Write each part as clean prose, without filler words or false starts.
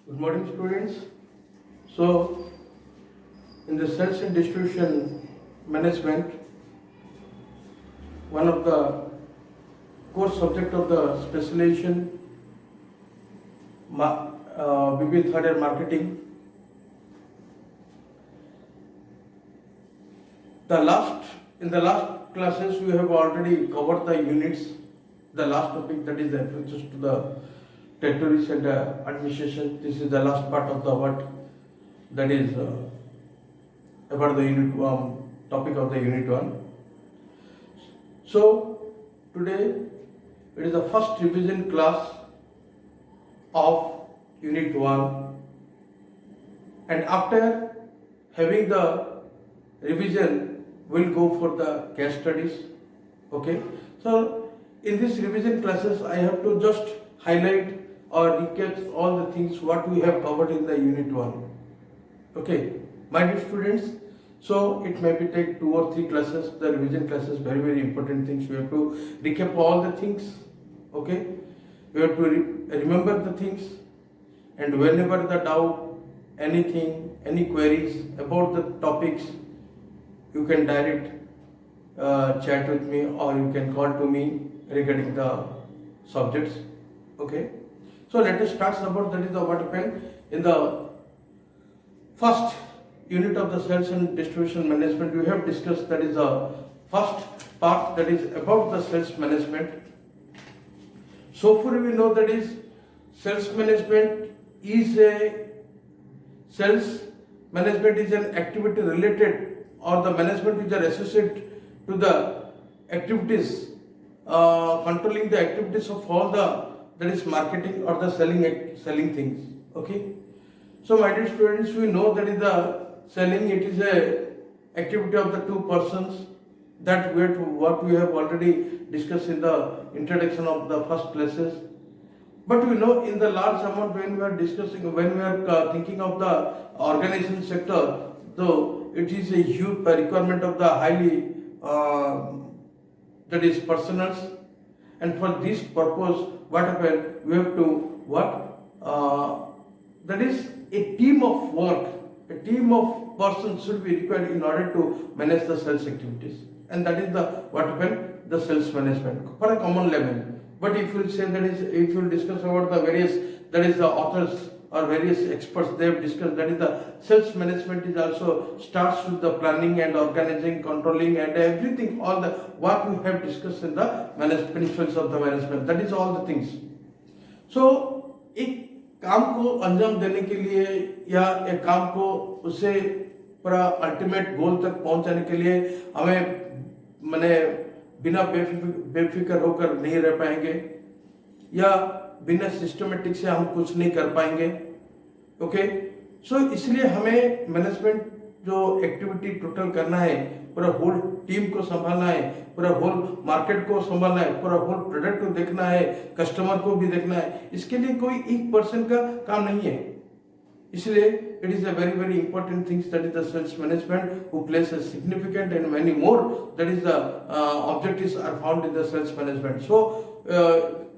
Good morning, students. So, in the sales and distribution management, one of the core subject of the specialization will be third year marketing. In the last classes we have already covered the units. The last topic, that is the approaches to the territories and administration. This is the last part of the what that is about the topic of the unit 1. So today it is the first revision class of unit 1, and after having the revision we'll go for the case studies. Okay, so in this revision classes I have to just highlight or recap all the things what we have covered in the unit 1. Okay, my dear students, so it may be take 2 or 3 classes. The revision classes, very important things. We have to recap all the things. Okay, we have to remember the things, and whenever the doubt, anything, any queries about the topics, you can direct chat with me, or you can call to me regarding the subjects. Okay, so let us start about that is the what happened in the first unit of the sales and distribution management. We have discussed that is the first part, that is about the sales management. So far we know that is sales management is an activity related, or the management which are associated to the activities, controlling the activities of all the, that is marketing or the selling things. Okay, so my dear students, we know that is the selling, it is a activity of the 2 persons, that what we have already discussed in the introduction of the first classes. But we know in the large amount, when we are thinking of the organization sector, though it is a huge requirement of the highly that is personals, and for this purpose what happened, we have to that is a team of work, a team of persons should be required in order to manage the sales activities, and that is the what happened, the sales management for a common level. But if you say that is, if you discuss about the various, that is the authors or various experts, they have discussed that is the sales management is also starts with the planning and organizing, controlling and everything, all the what we have discussed in the principles of the management, that is all the things. So एक काम को अंजाम देने के लिए या एक काम को उसे पूरा अल्टीमेट गोल तक पहुंचाने के लिए हमें माने बिना बेफिक्र होकर नहीं रह पाएंगे, या बिना सिस्टमेटिक से हम कुछ नहीं कर पाएंगे. ओके, सो इसलिए हमें मैनेजमेंट जो एक्टिविटी टोटल करना है, पूरा होल टीम को संभालना है, पूरा होल मार्केट को संभालना है, पूरा होल प्रोडक्ट को देखना है, कस्टमर को भी देखना है. इसके लिए कोई एक पर्सन का काम नहीं है. इसलिए it is a very important things, that is the sales management who plays a significant and many more, that is the objectives are found in the sales management. So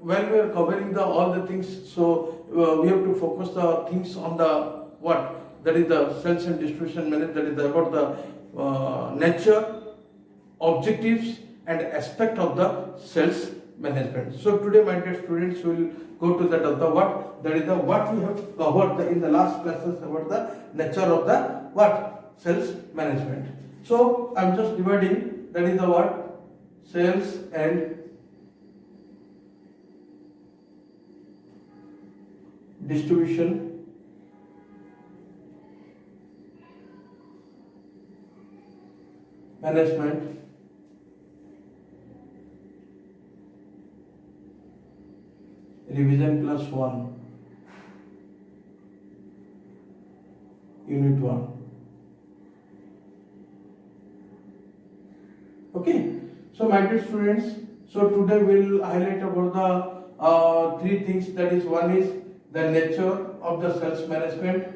when we are covering the all the things, so we have to focus the things on the what, that is the sales and distribution management, that is about the nature, objectives and aspect of the sales management. So today my dear students will go to that of the what, that is the what we have covered in the last classes about the nature of the what, sales management. So I am just dividing, that is the what, sales and distribution management. Revision class 1, unit 1. Okay, so my dear students, so today we'll highlight about the 3 things, that is, one is the nature of the sales management.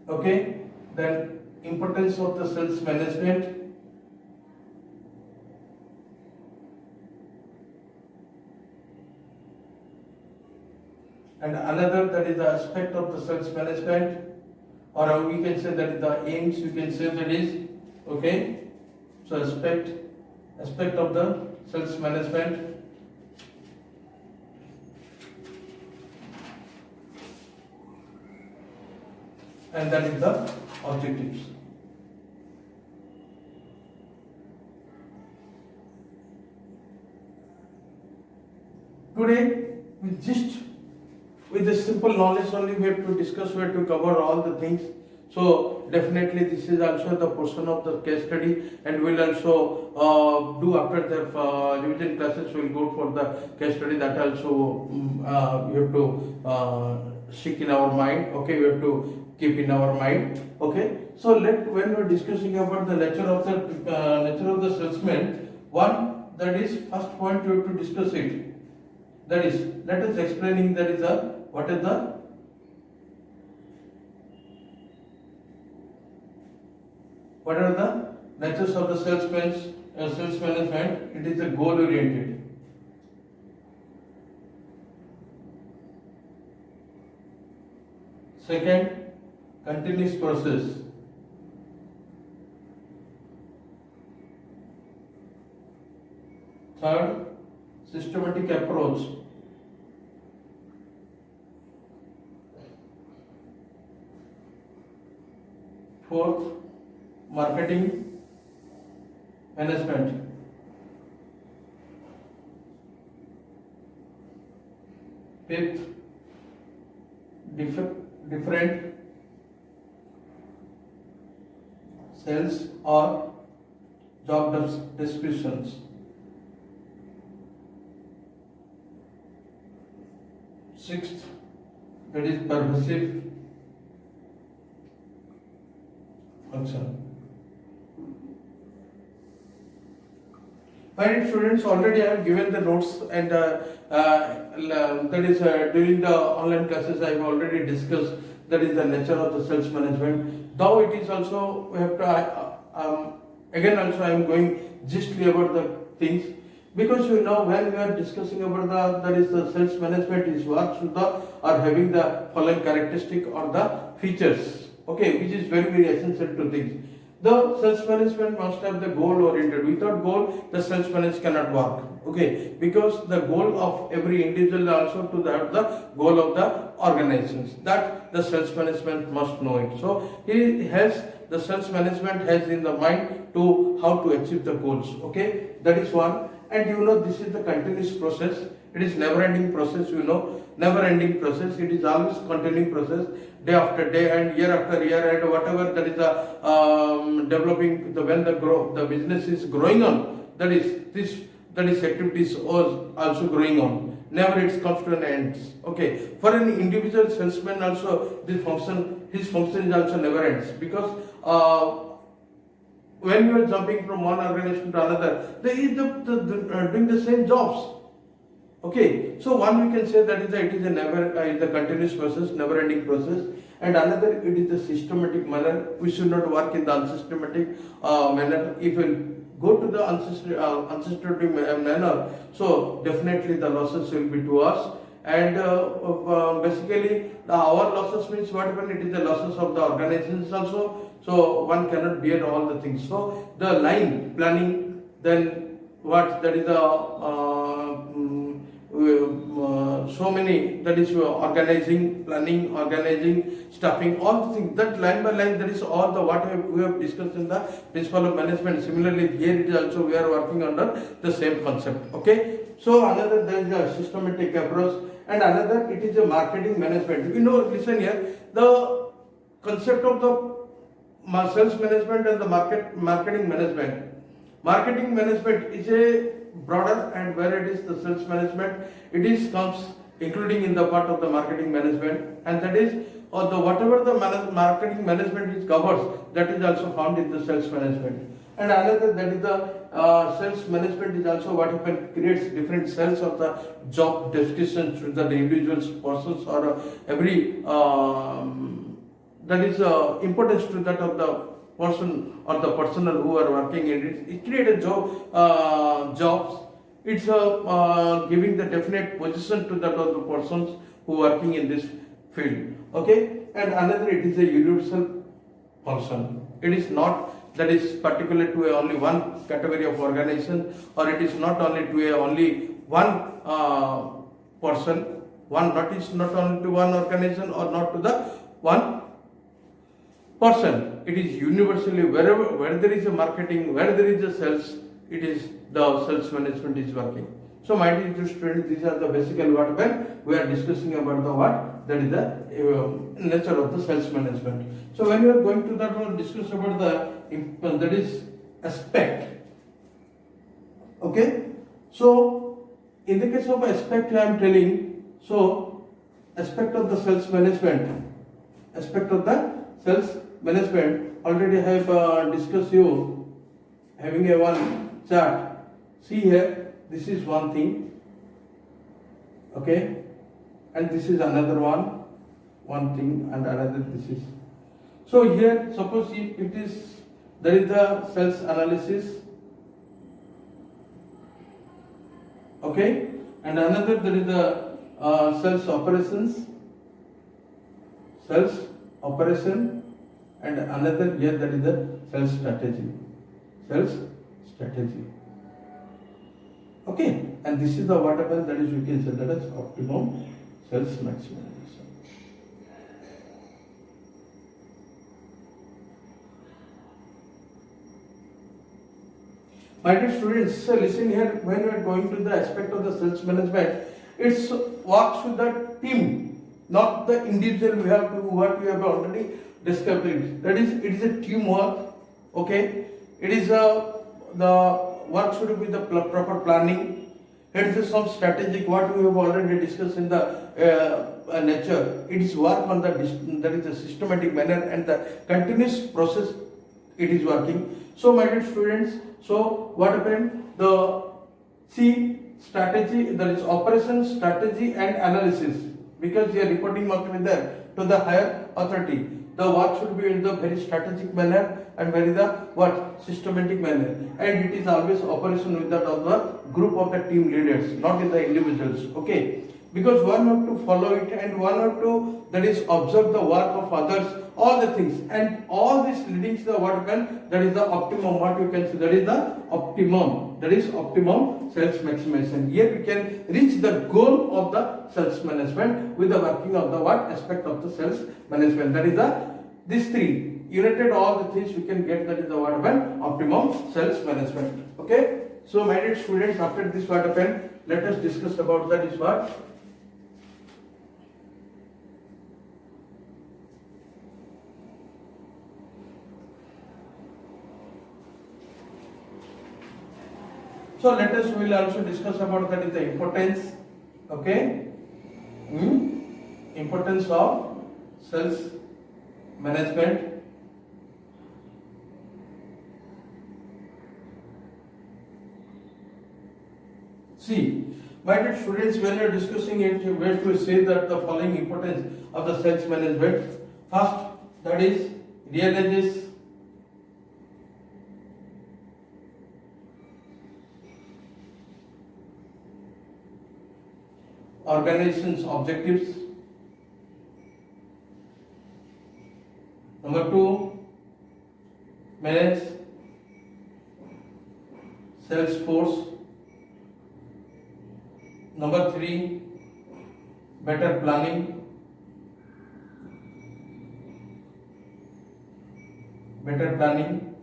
Okay, then importance of the sales management. And another, that is the aspect of the sales management, or we can say that is the aims, we can say that is, okay. So aspect of the sales management, and that is the objectives. Today, with this simple knowledge only, we have to discuss, we have to cover all the things. So definitely this is also the portion of the case study, and we'll also do after the revision classes, we'll go for the case study. That also we have to seek in our mind, okay, we have to keep in our mind, okay. So when we're discussing about the nature of the salesman, one, that is first point we have to discuss it. That is, let us explaining that is what is the what are the natures of the sales management. It is a goal oriented. Second, continuous process. Third, systematic approach. Fourth, marketing management. Fifth, different sales or job descriptions. Sixth, that is pervasive function. My students, already I have given the notes, and that is during the online classes I have already discussed that is the nature of the sales management. Though it is also, we have to again also I am going justly about the things, because you know when we are discussing about that is the sales management is what should the or having the following characteristic or the features, okay, which is very essential to things. The sales management must have the goal oriented. Without goal, the sales management cannot work. Okay, because the goal of every individual also to have the goal of the organizations. That the sales management must know it. So the sales management has in the mind to how to achieve the goals. Okay, that is one. And you know this is the continuous process. It is never-ending process. You know, never-ending process. It is always continuing process, day after day and year after year, and whatever that is developing. When the business is growing on, that is activities also growing on. Never it comes to an end. Okay. For an individual salesman also, his function is also never ends, because when you are jumping from one organization to another, they is doing the same jobs. Okay, so one we can say that it is a continuous process, never-ending process, and another it is a systematic manner. We should not work in the unsystematic manner. If we go to the unsystematic manner, so definitely the losses will be to us. And basically, our losses means what happen? It is the losses of the organizations also. So one cannot bear all the things. So the line planning, then what that is so many, that is organizing, planning, organizing, staffing, all the things, that line by line, that is all the what we have discussed in the principle of management. Similarly here it is also we are working under the same concept. Okay, so another, there is a systematic approach, and another it is a marketing management. You know, listen here, the concept of the sales management and the marketing management. Marketing management is a broader, and where it is the sales management, it is comes including in the part of the marketing management, and that is whatever the marketing management is covers, that is also found in the sales management. And another, that is the sales management is also what happens, creates different cells of the job descriptions to the individuals, persons, or every that is importance to that of the person or the personnel who are working in it. It creates jobs. It's giving the definite position to that of the persons who working in this field. Okay, and another, it is a universal function. It is not that is particular to only one category of organization, or it is not only to only one person, one not is not only to one organization or not to the one person. It is universally wherever where there is a marketing, where there is a sales, it is the sales management is working. So my dear students, these are the basically what when we are discussing about the what that is the nature of the sales management. So when we are going to that one discuss about the that is aspect. Okay, so in the case of aspect I am telling, so aspect of the sales management, aspect of the sales management already I have discussed you having a one chart. See here, this is one thing, okay, and this is another one thing, and another this is. So here, suppose if it is there is the sales analysis, okay, and another there is the sales operations, sales operation, and another here that is the sales strategy, sales strategy. Okay, and this is the what happens, that is you can say that is optimum sales maximization. My dear students, so listen here, when we are going to the aspect of the sales management, it's works with the team, not the individual. We have to what we have already discussed it. That is, it is a teamwork. Okay, it is the work should be the proper planning. It is some strategic what we have already discussed in the nature. It is work on the that is a systematic manner and the continuous process. It is working. So my dear students, so what happened? The see strategy, that is operation, strategy and analysis, because your reporting must be there to the higher authority. The work should be in the very strategic manner and very the what systematic manner, and it is always operation with that of the group of the team leaders, not with the individuals. Okay, because one have to follow it and one have to that is observe the work of others, all the things, and all this leading to the what can that is the optimum, what you can say that is the optimum, that is optimum sales maximization. Here we can reach the goal of the sales management with the working of the what aspect of the sales management, that is the these three united all the things we can get, that is the what happen optimum sales management. Okay, so my dear students, after this what happen, let us discuss about that is what. So let us will also discuss about that is the importance. Okay, importance of sales management. See, my dear students, when you are discussing it, you have to say that the following importance of the sales management. First, that is realizes organization's objectives. Number two, manage sales force. Number three, better planning. Better planning.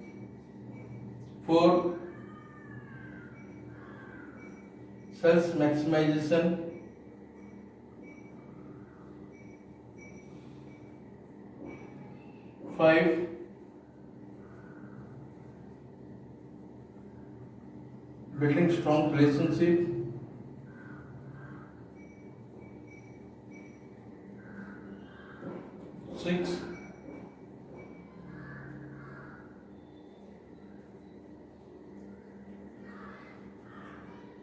Four, sales maximization. Five, building strong relationship. Six,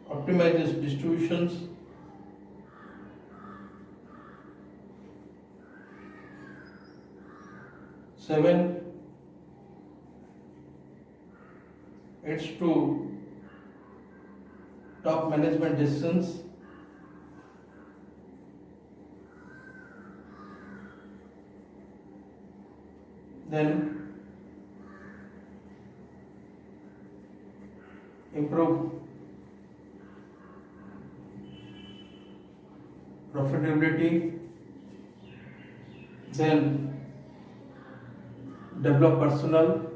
optimizes distributions. Seven, it's to top management decisions. then improve profitability, then develop personal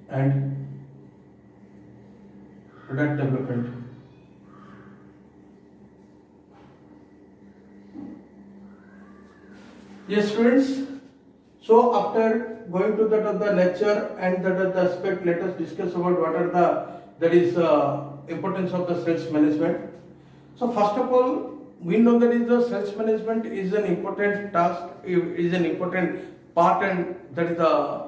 and product development. Yes, students. So after going to the nature and the aspect, let us discuss about what are the importance of the sales management. So first of all, we know that is the sales management is an important task, is an important part, and that is the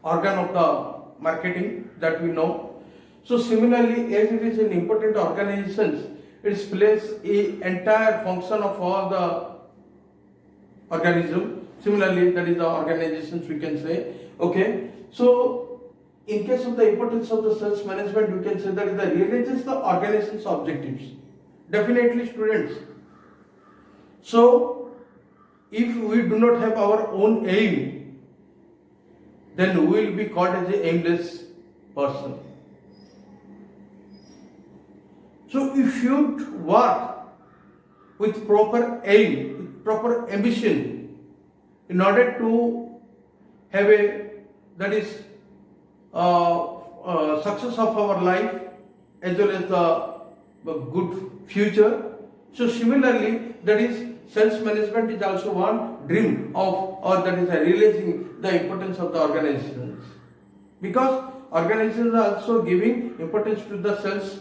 organ of the marketing that we know. So similarly, as it is an important organization, it plays a entire function of all the organism. Similarly, that is the organizations we can say. Okay, so in case of the importance of the sales management, we can say that it realizes the organization's objectives. Definitely, students. So if we do not have our own aim, then we will be called as an aimless person. So you should work with proper aim, with proper ambition, in order to have a success of our life as well as the good future. So similarly, that is sales management is also one dream of, or that is realizing the importance of the organizations, because organizations are also giving importance to the sales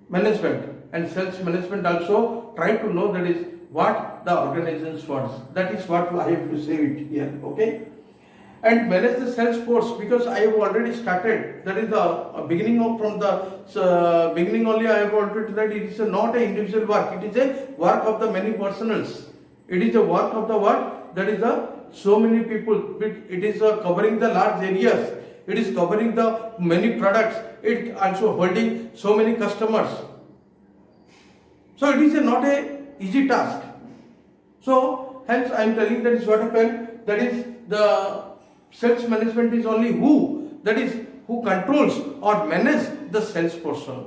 management, and sales management also try to know that is what the organization wants. That is what I have to say it here. Okay, and manage the sales force, because I have already started. That is the beginning of from the beginning only. I have already that it is not an individual work. It is a work of the many personals. It is a work of the what? That is the so many people. It is covering the large areas. It is covering the many products. It also holding so many customers. So it is not a easy task. So hence I am telling that is what happened. That is the sales management is only who, that is who controls or manages the sales person.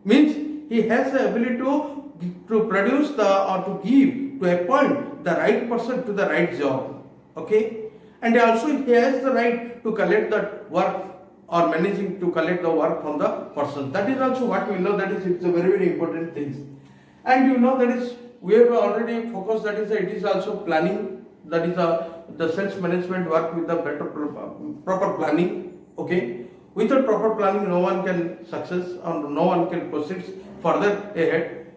Means he has the ability to produce or to give, to appoint the right person to the right job. Okay, and also he has the right to collect that work or managing to collect the work from the person. That is also what we know. That is it's a very very important thing. And you know that is we have already focused. That is it is also planning. That is the sales management work with the better proper planning. Okay, without proper planning, no one can success or no one can proceed further ahead.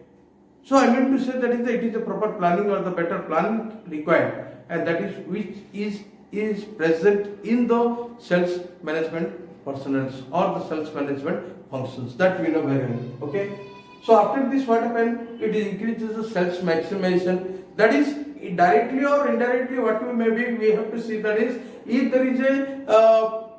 So I meant to say that it is a proper planning or the better planning required, and that is which is present in the sales management personals or the sales management functions, that we know very well. Okay, so after this what happened? It increases the sales maximization. That is directly or indirectly what we maybe we have to see. That is if there is a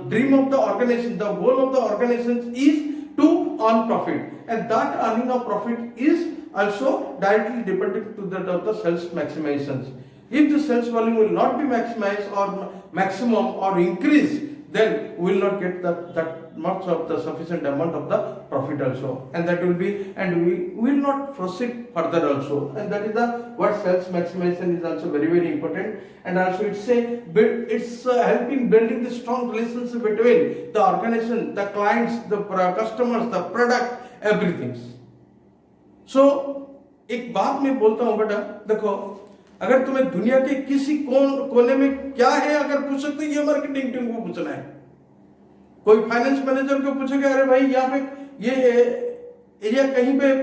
dream of the organization, the goal of the organization is to earn profit, and that earning of profit is also directly dependent to that of the sales maximizations. If the sales volume will not be maximized or maximum or increase, then we will not get that much of the sufficient amount of the profit also, and that will be, and we will not proceed further also, and that is the what sales maximization is also very very important. And also it's helping building the strong relationship between the organization, the clients, the customers, the product, everything. So एक बात मैं बोलता हूँ बेटा, देखो अगर तुम्हें दुनिया के किसी कोने में क्या है अगर पूछ सकते, ये मार्केटिंग टीम को पूछना है। कोई फाइनेंस मैनेजर को पूछेगा अरे भाई यहाँ पे ये एरिया कहीं पे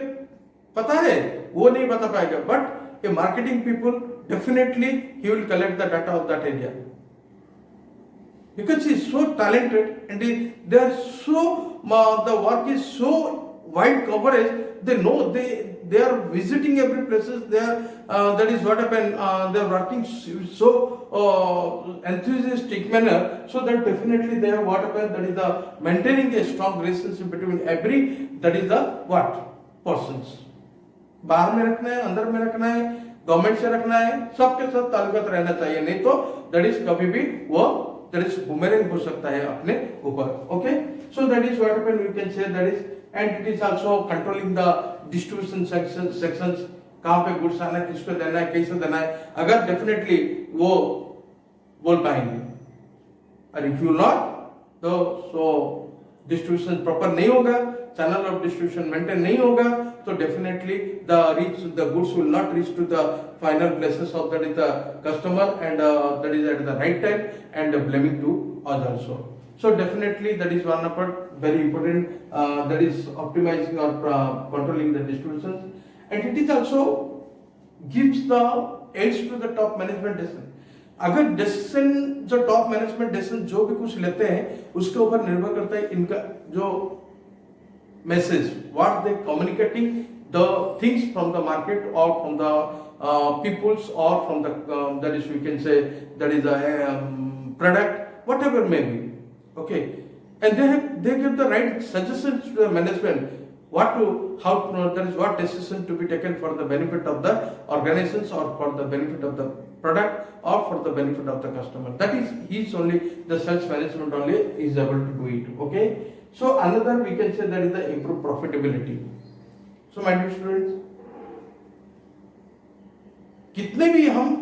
पता है, वो नहीं बता पाएगा, but A marketing people definitely he will collect the data of that area, because he is so talented and they are so the work is so wide coverage. They know they are visiting every places. They are that is what happened. They are working so enthusiastic manner, so that definitely they have what happened. That is the maintaining a strong relationship between every, that is the what persons. बाहर में रखना है, अंदर में रखना है, government से रखना है, सबके साथ ताल्लुकात रहना चाहिए, नहीं तो दैट इज कभी भी वो दैट इज बुमेरंग हो सकता है अपने ऊपर. Okay, so that is what happen, we can say that is, and it is also controlling the distribution sections, कहां पे गुड्स आना है, किसको देना है, कैसे देना है, अगर डेफिनेटली वो बोल पाएंगे. और इफ यू नॉट तो सो डिस्ट्रीब्यूशन प्रॉपर नहीं होगा, चैनल ऑफ डिस्ट्रीब्यूशन मेंटेन नहीं होगा, तो definitely the goods will not reach to the final places of that is the customer, and that is at the right time and blaming to us also. So definitely that is one of our very important, that is optimizing or controlling the distributions, and it is also gives the edge to the top management decision. अगर decision जो top management decision जो भी कुछ लेते हैं उसके ऊपर निर्भर करता है इनका जो message, what they communicating the things from the market और फ्रॉम द पीपल्स और from the that is we can say that is a product, whatever may be. Okay, and they give the right suggestions to the management what to, how to, that is what decision to be taken for the benefit of the organizations or for the benefit of the product or for the benefit of the customer. That is he's only the sales management only is able to do it. Okay, so another we can say that is the improved profitability. So my dear students, कितने भी हम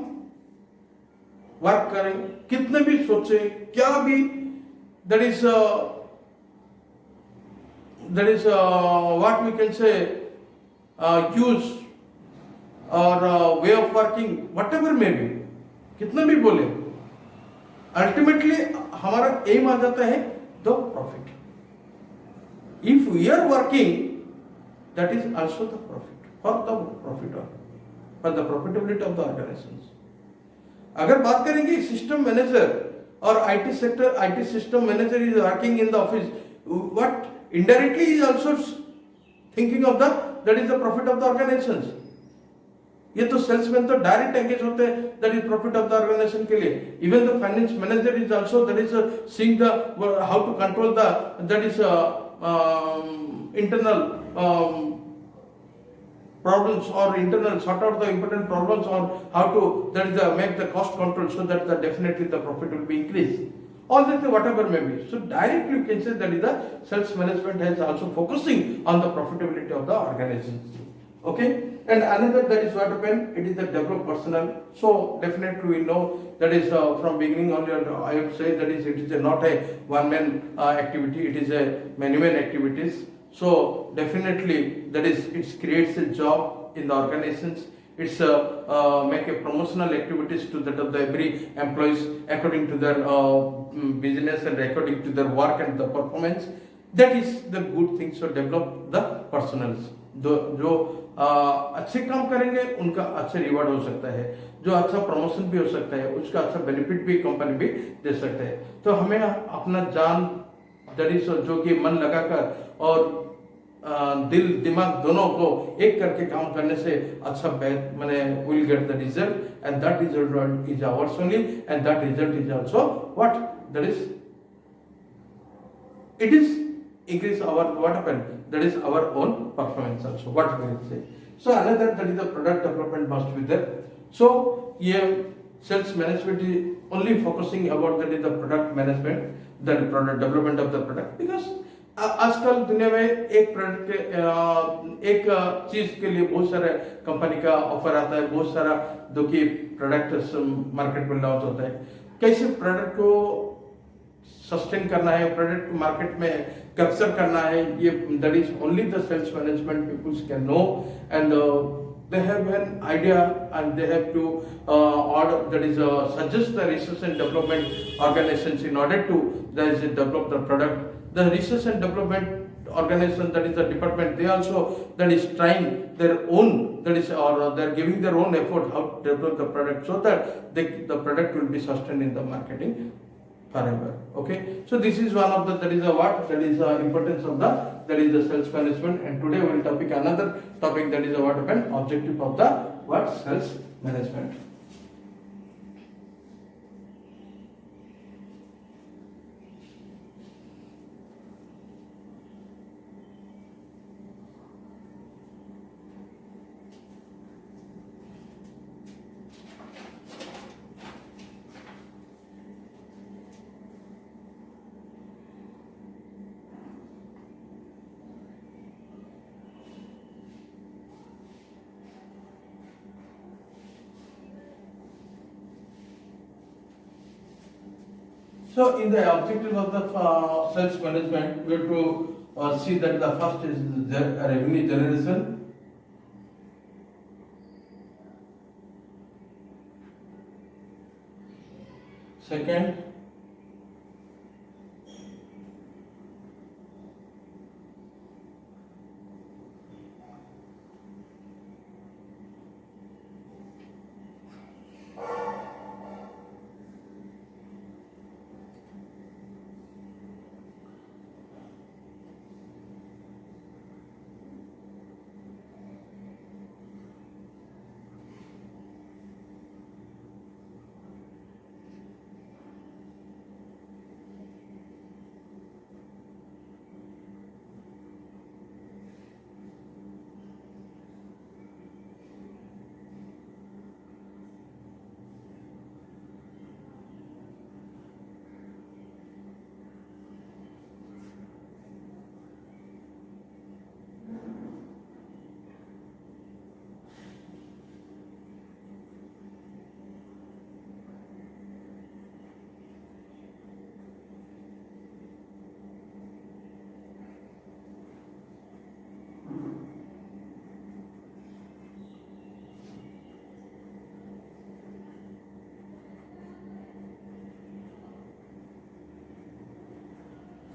work करें, कितने भी सोचे, क्या भी that is what we can say use or way of working, whatever may be, कितना भी बोले, अल्टीमेटली हमारा एम आ जाता है the profit. If we are working that is also the profit for the profit for the profitability of the organisation. अगर बात करेंगे system manager or IT sector, IT system manager is working in the office, what indirectly is also thinking of the that is the profit of the organizations. ये तो salesman तो direct engage होते हैं that is profit of the organisation के लिए. Even the finance manager is also that is seeing the how to control the that is internal problems or internal sort out the important problems on how to that is the make the cost control so that the definitely the profit will be increased. All that whatever may be. So directly you can say that is the sales management has also focusing on the profitability of the organization. Okay, and another that is what happen, it is the develop personnel. So definitely we know that is from beginning only I would say that is it is not a one man activity, it is a many man activities. So definitely that is it creates a job in the organizations. It's make a promotional activities to that of the every employees according to their business and according to their work and the performance. That is the good thing. So develop the personals. जो अच्छे काम करेंगे उनका अच्छा reward हो सकता है, जो अच्छा प्रमोशन भी हो सकता है, उसका अच्छा बेनिफिट भी कंपनी भी दे सकता है. तो हमें अपना जान जो कि मन लगाकर और दिल दिमाग दोनों को एक करके काम करने से अच्छा मैंने will get the result, and that result is ours only, and that result is also what that is it is increase our what happened, that is our own performance also, what we will say. So another that is the product development must be there. So here sales management is only focusing about that is the product management, that product development of the product, because आजकल दुनिया में एक product के एक चीज के लिए बहुत सारे कंपनी का ऑफर आता है, बहुत सारा जो कि प्रोडक्ट मार्केट में लॉन्च होता है. कैसे प्रोडक्ट को सस्टेन करना है, प्रोडक्ट मार्केट में कैप्चर करना है, ये that is only the sales management peoples can know, and they have an idea and they have to order that is suggest the research and development organizations in order to that is develop the product. The research and development organization, that is the department, they also that is trying their own that is or they are giving their own effort how to develop the product so that the product will be sustained in the marketing forever. Okay, so this is one of the that is a what that is the importance of the that is the sales management, and today we will topic another topic that is what happen objective of the what sales management. So in the objective of the sales management, we have to see that the first is the revenue generation. Second,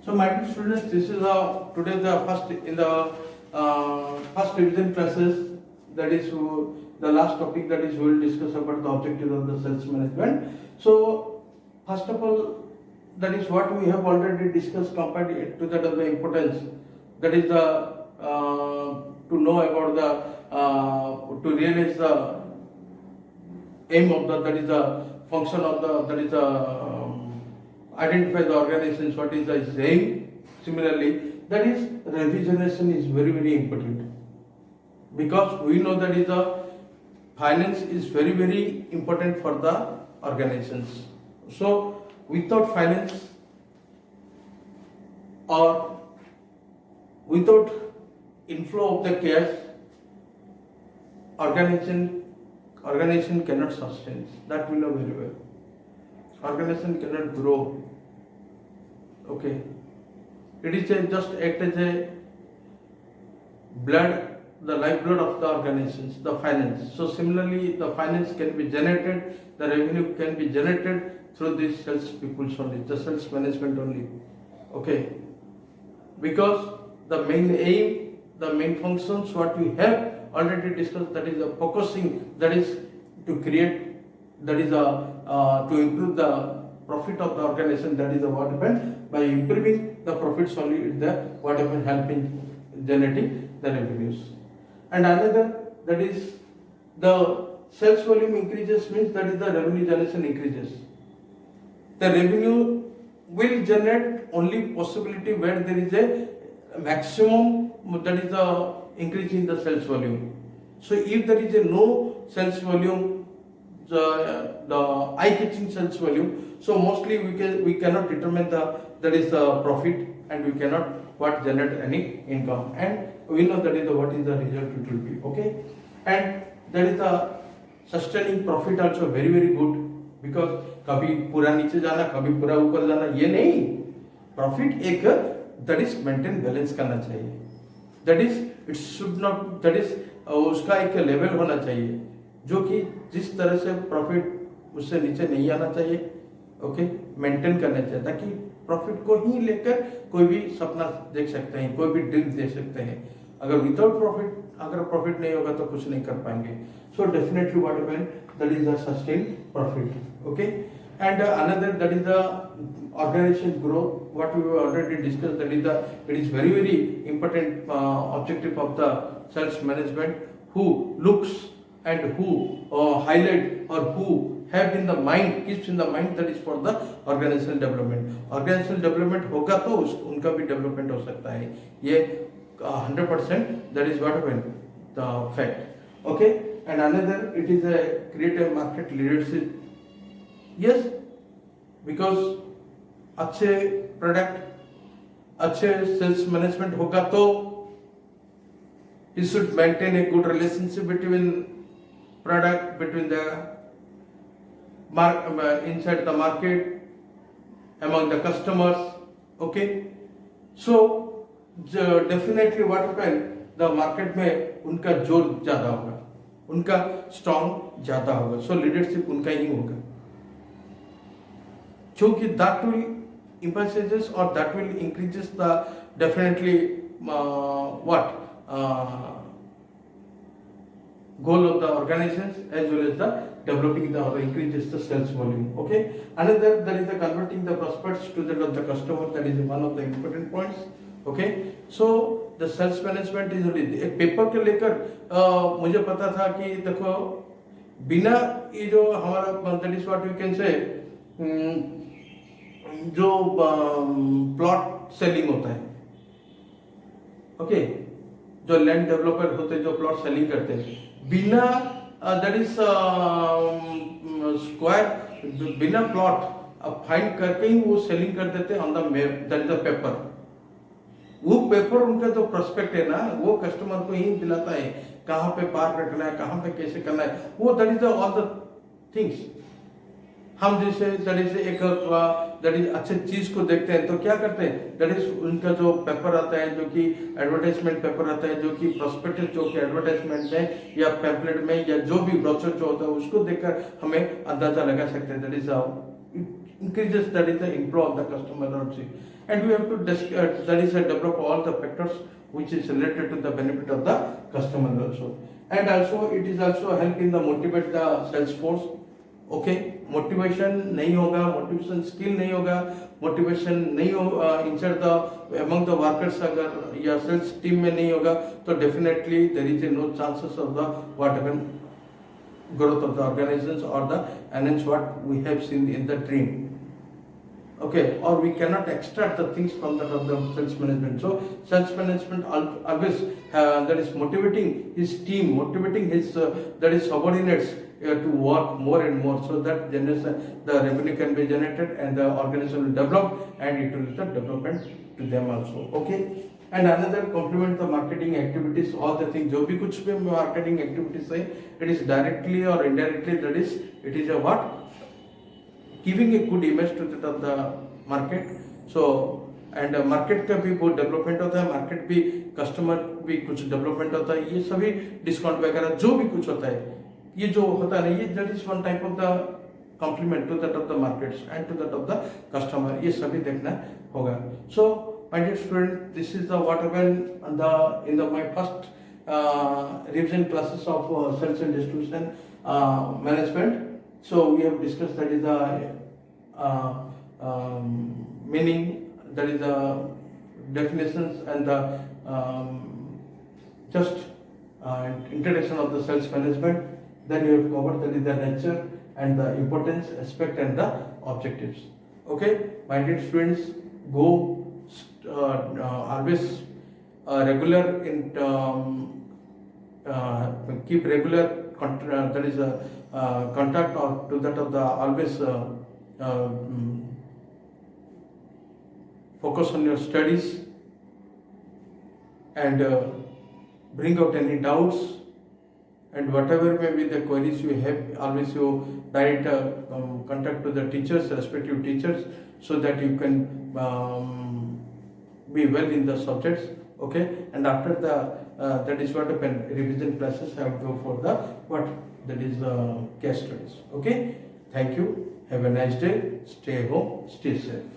so my dear students, this is today the first in the first revision classes. That is the last topic, that is we will discuss about the objective of the sales management. So first of all, that is what we have already discussed compared to that of the importance. That is the to know about the to realize the aim of the, that is the function of the, that is the identify the organizations what is the aim. Similarly, that is revenue generation is very important, because we know that is the finance is very important for the organizations. So without finance or without inflow of the cash, organization cannot sustain. That we know very well. Organization cannot grow. Okay, it is just act as a blood, the lifeblood of the organizations, the finance. So similarly, the finance can be generated, the revenue can be generated through these sales people only, the sales management only. Okay, because the main aim, the main functions what we have already discussed, that is the focusing, that is to create, that is to improve the profit of the organization. That is what happens by improving the profits only, is the what happens helping generating the revenues. And another, that is the sales volume increases, means that is the revenue generation increases. The revenue will generate only possibility where there is a maximum, that is the increase in the sales volume. So if there is a no sales volume, the eye-catching sales volume, so mostly we cannot determine the, that is the profit, and we cannot what generate any income, and we know that is the what is the result it will be. Okay, and that is the sustaining profit also very good, because कभी पूरा नीचे जाना, कभी पूरा ऊपर जाना, ये नहीं. प्रॉफिट एक, that is मेंटेन बैलेंस करना चाहिए, that is it should not, that is उसका एक लेवल होना चाहिए, जो कि जिस तरह से प्रॉफिट उससे नीचे नहीं आना चाहिए. ओके, मेंटेन करना चाहिए, ताकि प्रॉफिट को ही लेकर कोई भी सपना देख सकते हैं, कोई भी ड्रीम दे सकते हैं. अगर विदाउट प्रॉफिट, अगर प्रॉफिट नहीं होगा तो कुछ नहीं कर पाएंगे. So definitely what happen, that is the sustain profit. Okay, and another, that is the organization growth, what we have already discussed, that is the, it is very important objective of the sales management, who looks and who highlight or who have in the mind, keeps in the mind, that is for the organizational development. Organizational development होगा तो उनका भी development हो सकता है, ये 100%, that is what happen, the fact. Okay, and another, it is a create a market leadership. Yes, because अच्छे product, अच्छे सेल्स मैनेजमेंट होगा तो he should maintain a good relationship between product, between the inside the market, among the customers. Okay, so definitely what happen, the market में उनका जोर ज़्यादा होगा, उनका स्ट्रॉन्ग ज़्यादा होगा, so leadership उनका ही होगा, क्योंकि that will emphasizes or that will increases the definitely goal of the organizations as well as the developing the or increases the sales volume. Okay, another that is the converting the prospects to that of the customer, that is one of the important points. Okay, so the sales management is only एक paper के लेकर मुझे पता था कि देखो बिना ये जो हमारा that is what we can say जो प्लॉट सेलिंग होता है, ओके, जो लैंड डेवलपर होते हैं जो प्लॉट सेलिंग करते हैं, बिना दैट इज स्क्वायर, बिना प्लॉट अब फाइंड करके ही वो सेलिंग कर देते हैं on the map, that is the paper. वो पेपर उनका जो प्रोस्पेक्ट है ना, वो कस्टमर को ही दिलाता है कहाँ पे पार्क रखना है, कहाँ पे कैसे करना है, वो that is all the things. हम जैसे दैट इज एक दैट इज अच्छे चीज को देखते हैं तो क्या करते हैं, दैट इज उनका जो पेपर आता है, जो कि एडवर्टाइजमेंट पेपर आता है, जो कि प्रोस्पेक्टस जो कि एडवर्टाइजमेंट में या पैम्पलेट में या जो भी ब्रोशर जो होता है उसको देखकर हमें अंदाजा लगा सकते हैं, that is how it increases that is the improve of the customer loyalty, and we have to that is develop all the factors which is related to the benefit of the customer also, and also it is also help in the motivate the sales force. ओके, motivation नहीं होगा, motivation skill नहीं होगा, motivation नहीं हो insert the among the workers अगर या sales team में नहीं होगा तो definitely there is no chances of the whatever growth of the organizations or the enhance what we have seen in the dream. Okay, or we cannot extract the things from that of the sales management. So sales management always that is motivating his team, motivating his that is subordinates to work more and more, so that generates the revenue can be generated and the organization will develop and it will the development to them also. Okay, and another complement the marketing activities, all the things जो भी कुछ भी marketing activities है, it is directly or indirectly, that is it is a what giving a good image to the market. So and market का भी बहुत development होता है, मार्केट भी कस्टमर भी कुछ डेवलपमेंट होता है, ये सभी डिस्काउंट वगैरह जो भी कुछ होता है, ये जो होता है ना, ये that is one type of the complement to that of the markets and to that of the customer, ये सभी देखना होगा. So my dear student, this is the what happened in the my first revision classes of sales and distribution management. So we have discussed that is the meaning, that is the definitions and the just introduction of the sales management. Then we have covered that is the nature and the importance, aspect and the objectives. Okay, my dear students, go always regular in keep regular that is contact or to that of the always focus on your studies and bring out any doubts, and whatever may be the queries you have, always you direct contact to the teachers, respective teachers, so that you can be well in the subjects. Okay, and after the that is what happen, revision classes have to go for the what, that is case studies. Okay, thank you, have a nice day, stay home, stay safe.